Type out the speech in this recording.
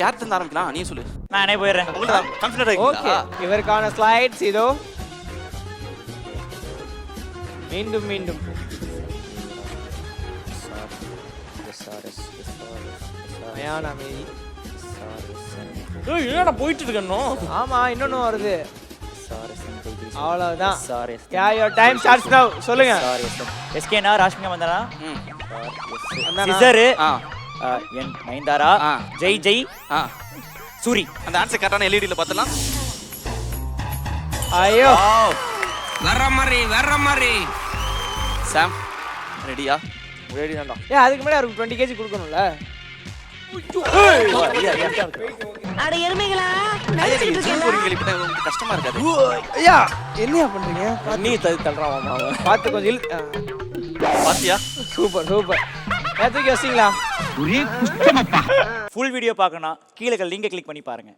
யார் தந்து ஆரம்பிக்கலாம்? நீ சொல்லு. நானே போயிடுறேன். உங்களுக்கு கான்ஃபிடன்ட் ஓகே, ஆயிடுச்சா? இவருக்கான ஸ்லைட்ஸ் இதோ. மீண்டும் மீண்டும் மயான அமைதி. என்னடா போயிட்டு இருக்கணும்? ஆமா, இன்னொன்னு வருது. அவ்வளவுதான். யா யுவர் டைம் ஸ்டார்ட்ஸ் நவ. சொல்லுங்க. எஸ்கேனா ராஷ்மிகா மந்தனா, வந்தானா? சிசர், ஆ என் நயன்தாரா, ஆ. ஜெய் ஜெய், ஆ சூரி. அந்த ஆன்சர் கரெக்டான எல்இடில பார்த்தலாம். ஐயோ, வர்ற மாதிரி சாம் ரெடியா? ரெடி தான்டா. அதுக்கு மேல அவருக்கு 20 kg கொடுக்கணும்ல. அட எருமைகளா ஐயா, நீங்க ஜிம் போறீங்க இப்ப உங்களுக்கு கஷ்டமா இருக்காது? ஐயா, என்னையா பண்றீங்க? நீ தள்ளுறான் மாமா. பார்த்து கொஞ்சம் இழு. பாத்தியா? Super super. நேத்துக்கு யோசிங்களா? ஃபுல் வீடியோ பார்க்கணும், கீழே லிங்கை கிளிக் பண்ணி பாருங்க.